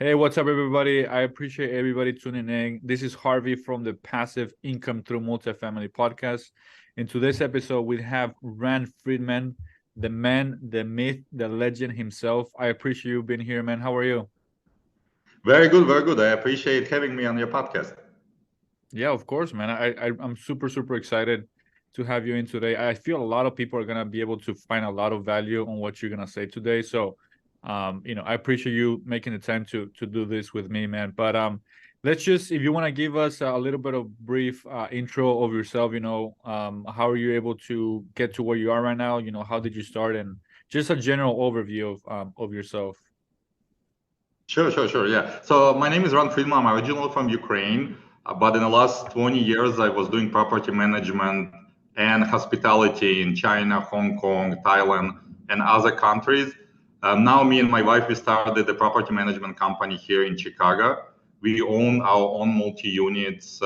Hey, what's up, everybody? I appreciate everybody tuning in. This is Harvey from the Passive Income Through Multifamily podcast. In today's episode, we have Rand Fridman, the man, the myth, the legend himself. I appreciate you being here, man. How are you? Very good, very good. I appreciate having me on your podcast. Yeah, of course, man. I'm super excited to have you in today. I feel a lot of people are gonna be able to find a lot of value on what you're gonna say today. So, I appreciate you making the time to do this with me, man. But let's just, if you want to give us a little bit of brief intro of yourself, how are you able to get to where you are right now? How did you start, and just a general overview of yourself. Sure. Yeah. So my name is Ron Friedman. I'm originally from Ukraine, but in the last 20 years, I was doing property management and hospitality in China, Hong Kong, Thailand, and other countries. Now, me and my wife, we started a property management company here in Chicago. We own our own multi-units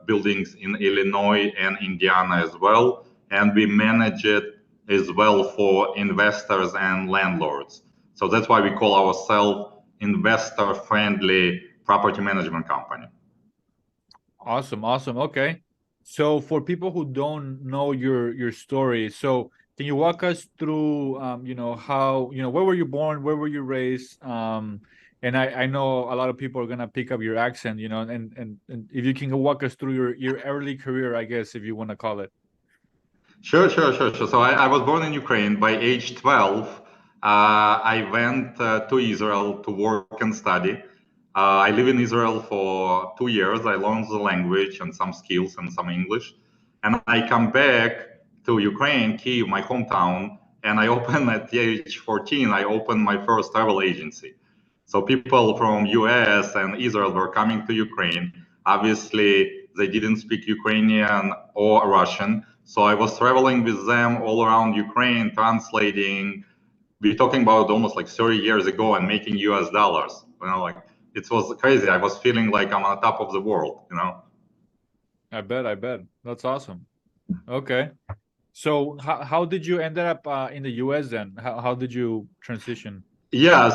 buildings in Illinois and Indiana as well, and we manage it as well for investors and landlords. So that's why we call ourselves investor-friendly property management company. Awesome. Okay. So for people who don't know your story, so can you walk us through how, where were you born, where were you raised? And I know a lot of people are gonna pick up your accent, and if you can walk us through your early career, I guess, if you want to call it. Sure. So I was born in Ukraine. By age 12, I went to Israel to work and study. I live in Israel for 2 years. I learned the language and some skills and some English. And I come back to Ukraine, Kyiv, my hometown, and I opened at the age 14, I opened my first travel agency. So people from US and Israel were coming to Ukraine. Obviously, they didn't speak Ukrainian or Russian. So I was traveling with them all around Ukraine, translating. We're talking about almost like 30 years ago and making US dollars. Like it was crazy. I was feeling like I'm on top of the world. I bet. That's awesome. Okay. So how did you end up in the US then? How did you transition? Yeah.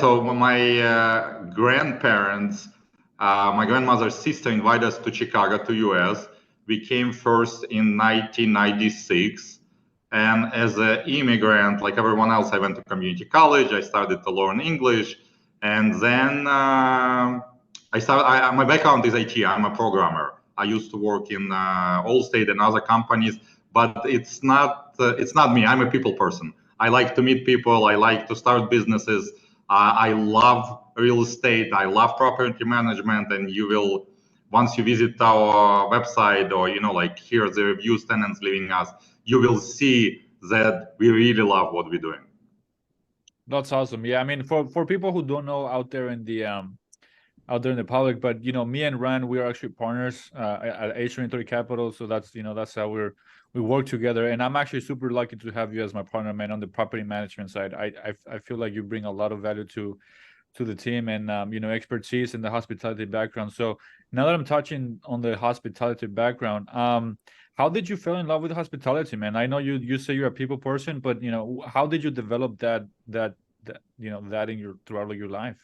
So my grandparents, my grandmother's sister invited us to Chicago, to US. We came first in 1996. And as an immigrant, like everyone else, I went to community college. I started to learn English. And then my background is IT. I'm a programmer. I used to work in Allstate and other companies, but it's not me. I'm a people person. I like to meet people. I like to start businesses. I love real estate. I love property management. And once you visit our website or, like hear the reviews tenants leaving us, you will see that we really love what we're doing. That's awesome. Yeah, I mean, for people who don't know out there in the public, but me and Rand, we are actually partners at H23 Capital, so that's how we work together. And I'm actually super lucky to have you as my partner, man, on the property management side. I feel like you bring a lot of value to the team, and expertise in the hospitality background. So now that I'm touching on the hospitality background, how did you fall in love with hospitality, man? I know you say you're a people person, but how did you develop that in your throughout your life?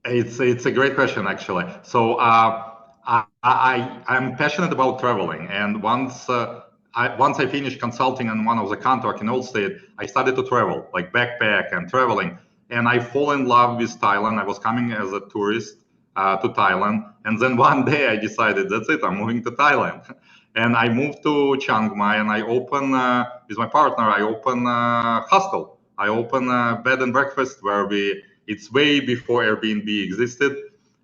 It's a great question, actually. So I'm passionate about traveling, and once I finished consulting on one of the contract in Allstate, I started to travel, like backpack and traveling, and I fall in love with Thailand. I was coming as a tourist to Thailand, and then one day I decided that's it, I'm moving to Thailand, and I moved to Chiang Mai, and I open with my partner. I open hostel. I open bed and breakfast where it's way before Airbnb existed.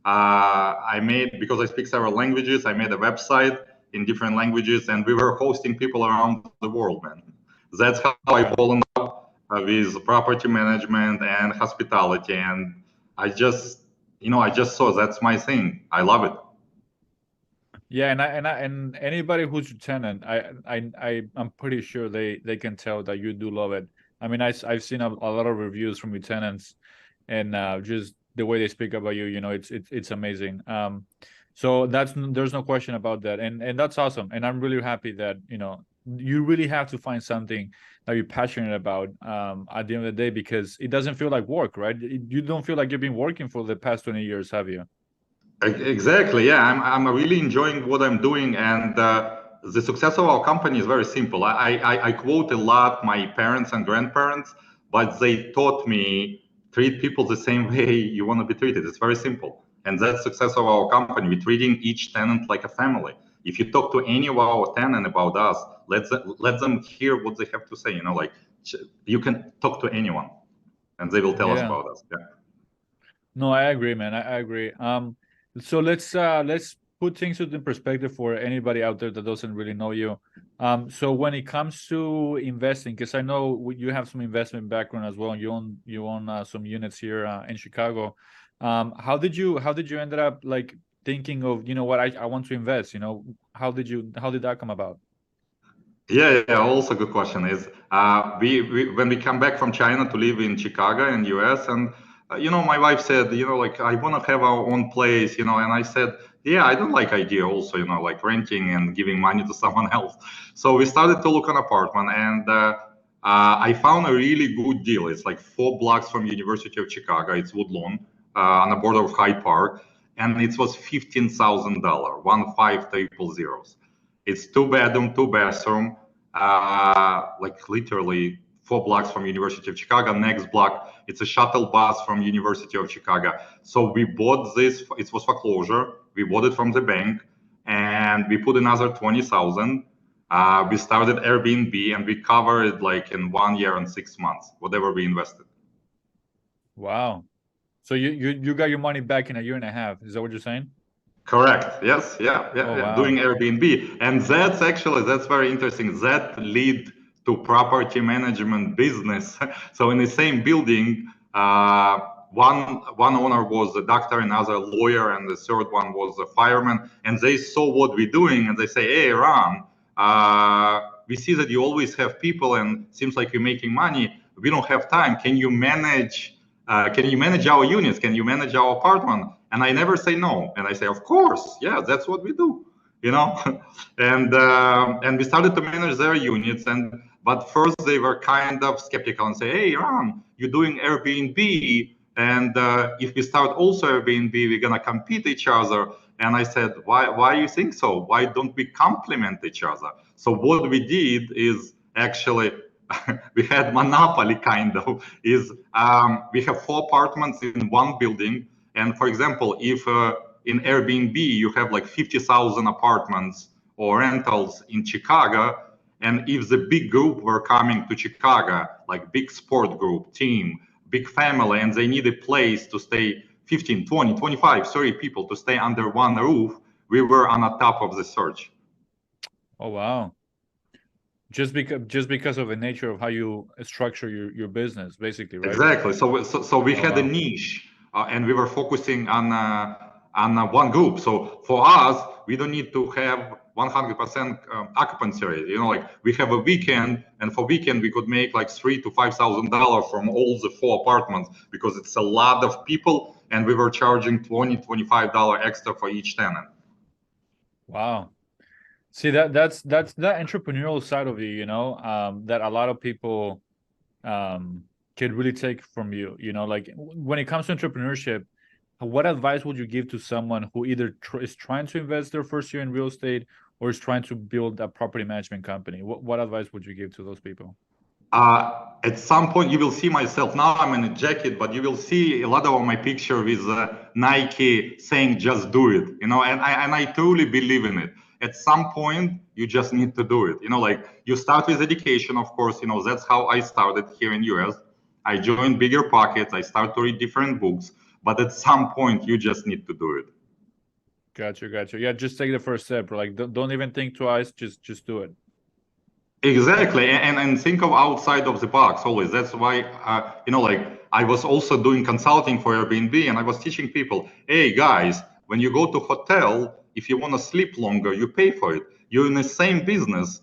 Because I speak several languages, I made a website in different languages, and we were hosting people around the world, man. That's how I fall in love with property management and hospitality. And I just saw that's my thing. I love it. Yeah, and anybody who's your tenant, I'm pretty sure they can tell that you do love it. I mean, I've seen a lot of reviews from your tenants, and just the way they speak about you, it's amazing. So there's no question about that, and that's awesome. And I'm really happy that you really have to find something that you're passionate about at the end of the day, because it doesn't feel like work, right? You don't feel like you've been working for the past 20 years, have you? Exactly. Yeah, I'm really enjoying what I'm doing, and the success of our company is very simple. I quote a lot my parents and grandparents, but they taught me treat people the same way you want to be treated. It's very simple, and that's success of our company. We're treating each tenant like a family. If you talk to any of our tenant about us, let them hear what they have to say. You know, like you can talk to anyone, and they will tell us Yeah. about us. Yeah. No, I agree, man. I agree. So let's put things into perspective for anybody out there that doesn't really know you. So when it comes to investing, because I know you have some investment background as well, and you own some units here in Chicago. How did you end up like thinking of, I want to invest? How did that come about? Yeah. Also, good question is we when we come back from China to live in Chicago in US, and my wife said, like I want to have our own place, and I said, yeah, I don't like idea also, like renting and giving money to someone else. So we started to look on apartment, and I found a really good deal. It's like 4 blocks from University of Chicago. It's Woodlawn on the border of Hyde Park, and it was $15,000, 15300. It's 2 bedroom, 2 bathroom, like literally 4 blocks from University of Chicago. Next block, it's a shuttle bus from University of Chicago. So we bought this. It was foreclosure. We bought it from the bank, and we put another 20,000. We started Airbnb, and we covered like in 1 year and 6 months, whatever we invested. Wow. So you got your money back in a year and a half. Is that what you're saying? Correct. Yes. Yeah. Oh, Doing wow. Airbnb, and that's very interesting. That lead to property management business. So in the same building, one owner was a doctor, another lawyer, and the third one was a fireman. And they saw what we're doing, and they say, "Hey, Ron, we see that you always have people, and seems like you're making money. We don't have time. Can you manage? Can you manage our units? Can you manage our apartment?" And I never say no. And I say, of course, yeah, that's what we do, you know. And we started to manage their units. But first they were kind of skeptical and say, hey, Ron, you're doing Airbnb, and if we start also Airbnb, we're gonna compete each other. And I said, why you think so? Why don't we complement each other? So what we did is actually we had monopoly kind of is we have 4 apartments in one building, and for example, if in Airbnb you have like 50,000 apartments or rentals in Chicago, and if the big group were coming to Chicago, like big sport group, team, big family, and they need a place to stay 15, 20, 25, 30 people to stay under one roof, we were on the top of the search. Oh, wow. Just because of the nature of how you structure your business, basically, right? Exactly. So we Oh, had a wow. niche, and we were focusing on one group. So for us, we don't need to have 100% occupancy rate. Like we have a weekend, and for weekend we could make like $3,000 to $5,000 from all the 4 apartments because it's a lot of people, and we were charging $20-25 extra for each tenant. Wow. See, that's that entrepreneurial side of you, that a lot of people could really take from you. Like when it comes to entrepreneurship, what advice would you give to someone who either is trying to invest their first year in real estate or is trying to build a property management company? What advice would you give to those people? At some point, you will see myself. Now I'm in a jacket, but you will see a lot of my picture with Nike saying, "Just do it," and I truly believe in it. At some point, you just need to do it. Like you start with education, of course. That's how I started here in US. I joined Bigger Pockets. I start to read different books, but at some point, you just need to do it. Gotcha. Yeah, just take the first step. Like, don't even think twice. Just do it. Exactly, and think of outside of the box always. That's why like I was also doing consulting for Airbnb, and I was teaching people, hey guys, when you go to hotel, if you want to sleep longer, you pay for it. You're in the same business.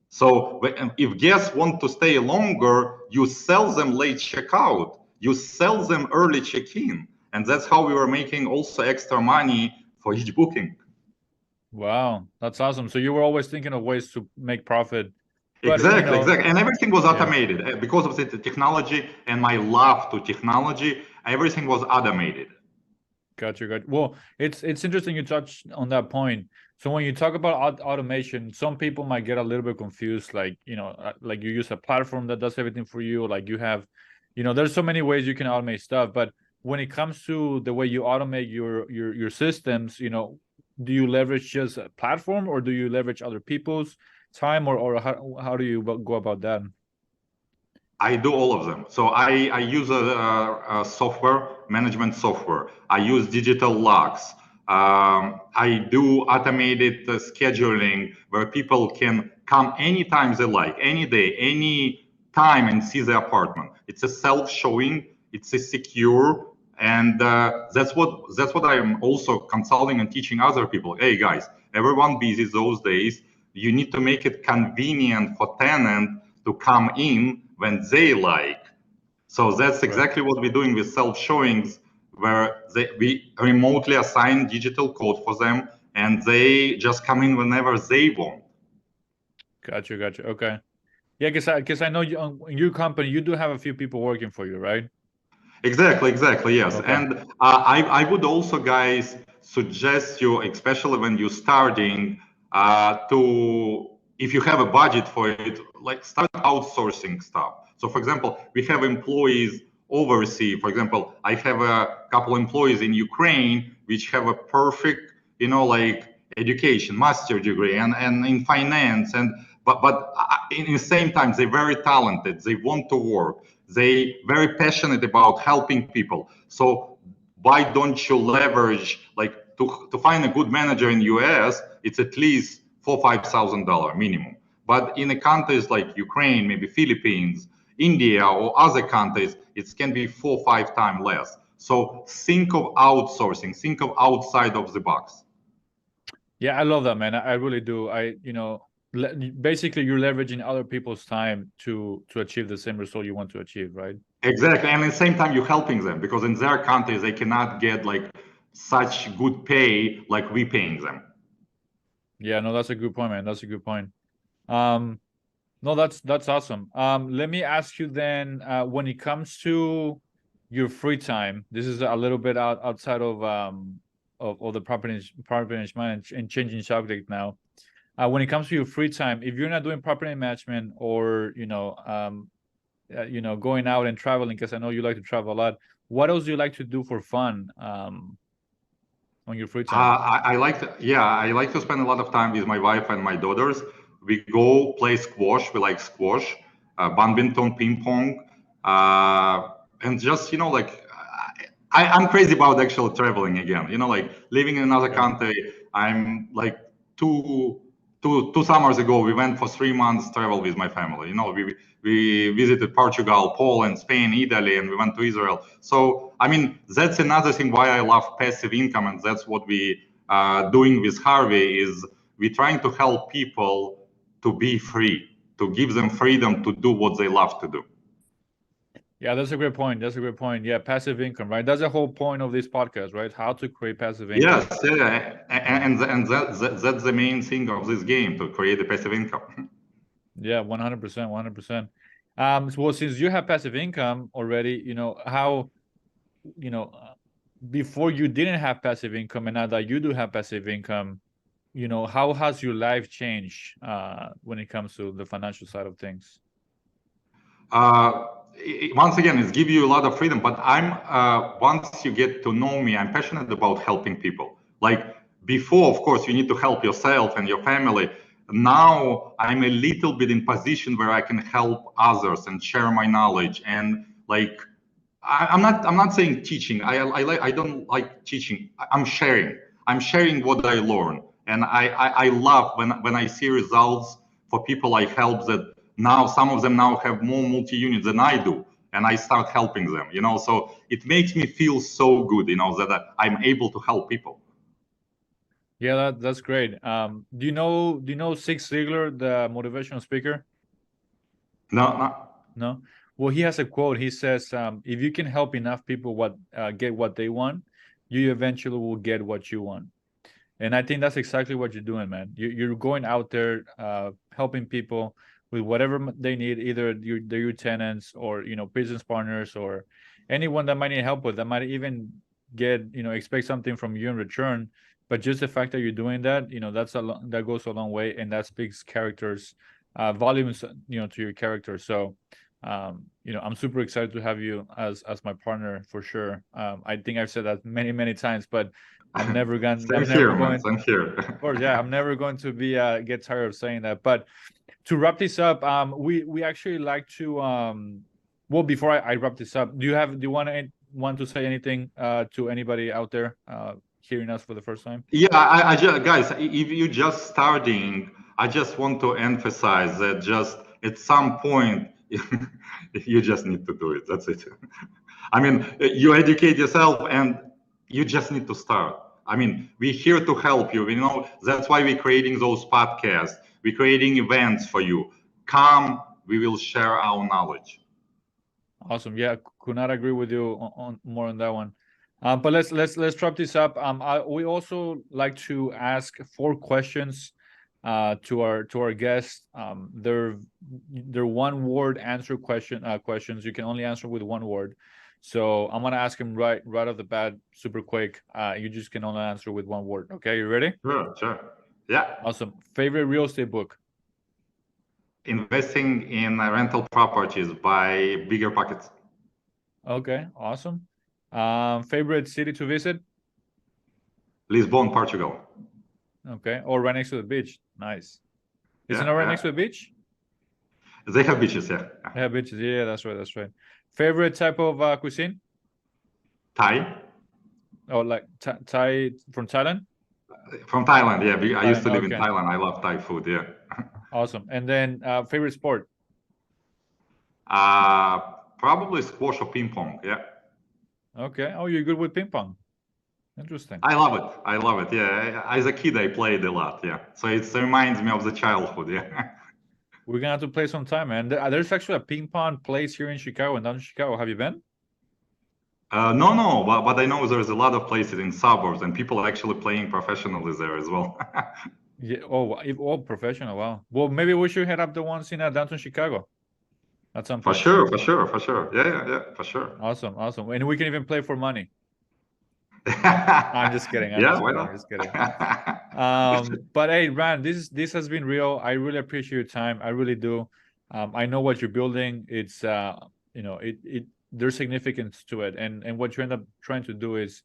So if guests want to stay longer, you sell them late checkout, you sell them early check-in, and that's how we were making also extra money for each booking. Wow, that's awesome. So you were always thinking of ways to make profit But Exactly. And everything was yeah. automated because of the technology and my love to technology. Everything was automated. Gotcha. Well, it's interesting you touched on that point. So when you talk about automation, some people might get a little bit confused. Like, like you use a platform that does everything for you. Like you have, there's so many ways you can automate stuff. But when it comes to the way you automate your systems, do you leverage just a platform or do you leverage other people's time, or how do you go about that? I do all of them. So I use a software, management software. I use digital logs. I do automated scheduling where people can come anytime they like, any day, any time and see the apartment. It's a self-showing, it's a secure, and that's what I'm also consulting and teaching other people. Hey guys, everyone busy those days. You need to make it convenient for tenant to come in when they like. So that's exactly what we're doing with self-showings, where we remotely assign digital code for them and they just come in whenever they want. Gotcha. Okay. Yeah, because I know in your company you do have a few people working for you, right? Exactly, yes. Okay. And I would also, guys, suggest you, especially when you're starting, to, if you have a budget for it, like start outsourcing stuff. So, for example, we have employees overseas. For example, I have a couple employees in Ukraine which have a perfect, like education, master degree, and in finance, but in the same time they're very talented. They want to work. They very passionate about helping people. So why don't you leverage, like, to find a good manager in US? It's at least $4,000-5,000 minimum. But in the countries like Ukraine, maybe Philippines, India, or other countries, it can be 4 or 5 times less. So think of outsourcing. Think of outside of the box. Yeah, I love that, man. I really do. Basically you're leveraging other people's time to achieve the same result you want to achieve, right? Exactly, and at the same time you're helping them because in their countries they cannot get like such good pay like we paying them. Yeah, no, that's a good point, man. That's a good point. Um, no, that's awesome. Let me ask you then, when it comes to your free time, this is a little bit outside of the property management and changing subject now. When it comes to your free time, if you're not doing property management or going out and traveling, because I know you like to travel a lot, what else do you like to do for fun on your free time? I like to spend a lot of time with my wife and my daughters. We go play squash. We like squash, badminton, ping pong, and just like I'm crazy about actual traveling again. Like living in another Yeah. country. I'm like two summers ago we went for 3 months travel with my family. We visited Portugal, Poland, Spain, Italy, and we went to Israel. So I mean that's another thing why I love passive income, and that's what we doing with Harvey is we're trying to help people to be free, to give them freedom to do what they love to do. Yeah, that's a great point. That's a great point. Yeah, passive income, right? That's the whole point of this podcast, right? How to create passive income. Yes, yeah, that's the main thing of this game, to create a passive income. Yeah, 100%, 100%. Well, since you have passive income already, how, you know, uh, before you didn't have passive income, and now that you do have passive income, how has your life changed when it comes to the financial side of things? uh, Once again, it's give you a lot of freedom. But once you get to know me, I'm passionate about helping people. Like before, of course, you need to help yourself and your family. Now I'm a little bit in position where I can help others and share my knowledge. And like I'm not saying teaching. I don't like teaching. I'm sharing what I learn, and I love when I see results for people I help, that now some of them now have more multi-units than I do, and I start helping them. So it makes me feel so good, that I'm able to help people. Yeah, that's great. Do you know Zig Ziglar, the motivational speaker? No, no. No. Well, he has a quote. He says, "If you can help enough people get what they want, you eventually will get what you want." And I think that's exactly what you're doing, man. You're going out there, helping people with whatever they need, either they're your tenants or, business partners or anyone that might need help with, that might even get, expect something from you in return. But just the fact that you're doing that, that goes a long way, and that speaks volumes, to your character. So, I'm super excited to have you as my partner for sure. I think I've said that many times, but I'm never going. Same here. Of course, yeah, I'm never going to be get tired of saying that. But to wrap this up, we actually like to well, before I wrap this up, do you want to say anything to anybody out there hearing us for the first time? Yeah, I just, guys, if you're just starting, I just want to emphasize that just at some point you just need to do it. That's it. I mean, you educate yourself and you just need to start. I mean, we're here to help you. That's why we're creating those podcasts. We're creating events for you. Come, we will share our knowledge. Awesome. Yeah, could not agree with you on more on that one. But let's wrap this up. We also like to ask 4 questions to our guests. They're 1-word answer questions. You can only answer with 1 word. So I'm gonna ask him right off the bat, super quick. You just can only answer with 1 word. Okay, you ready? Sure. Yeah. Awesome. Favorite real estate book? Investing in rental properties by Bigger Pockets. Okay, awesome. Favorite city to visit? Lisbon, Portugal. Okay, or right next to the beach. Nice. Isn't it right next to the beach? They have beaches, yeah. They have beaches. Yeah, that's right. Favorite type of cuisine? Thai. Oh, like Thai from Thailand? From Thailand, yeah. I used to live in okay. Thailand. I love Thai food, yeah. Awesome. And then favorite sport? Probably squash or ping pong, yeah. Okay. Oh, you're good with ping pong. Interesting. I love it, yeah. As a kid, I played a lot, yeah. So it reminds me of the childhood, yeah. We're gonna have to play sometime, man. There's actually a ping pong place here in Chicago, in downtown Chicago. Have you been? No, but I know there's a lot of places in suburbs and people are actually playing professionally there as well. Yeah. Oh, professional. Wow. Well, maybe we should head up the ones in downtown Chicago at some point. For sure. Yeah, for sure. Awesome. And we can even play for money. I'm just kidding. Why not? I'm just kidding. But hey, Ran, this has been real. I really appreciate your time. I really do. I know what you're building. It's there's significance to it, and what you end up trying to do is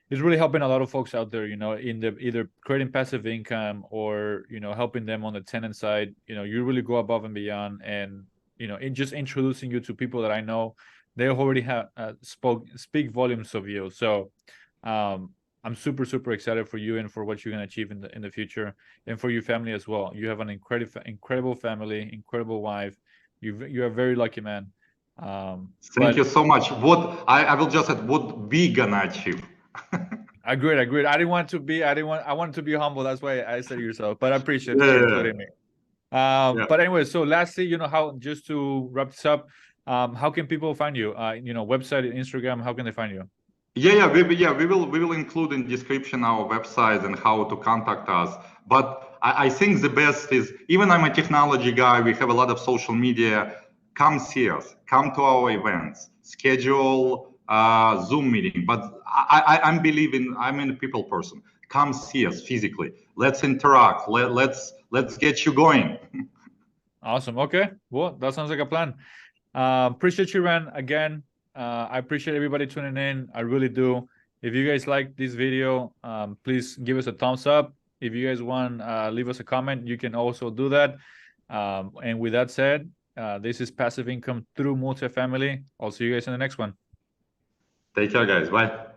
really helping a lot of folks out there. In the either creating passive income or helping them on the tenant side. You really go above and beyond, and in just introducing you to people that I know, they already have speak volumes of you. So I'm super excited for you and for what you're gonna achieve in the future, and for your family as well. You have an incredible family, incredible wife. You're a very lucky man. Thank you so much. What I will just add, what we gonna achieve? Agreed. I wanted to be humble. That's why I said yourself, but I appreciate you including me. But anyway, so lastly, how, just to wrap this up, how can people find you? Website, Instagram, how can they find you? We will include in description our website and how to contact us. But I think the best is, even I'm a technology guy, we have a lot of social media. Come see us, come to our events, schedule Zoom meeting. But I'm a people person. Come see us physically. Let's interact. Let's get you going. Awesome. Okay. Well, that sounds like a plan. Appreciate you, Ran. Again, I appreciate everybody tuning in. I really do. If you guys like this video, please give us a thumbs up. If you guys want, leave us a comment. You can also do that. And with that said, this is Passive Income Through Multifamily. I'll see you guys in the next one. Take care, guys. Bye.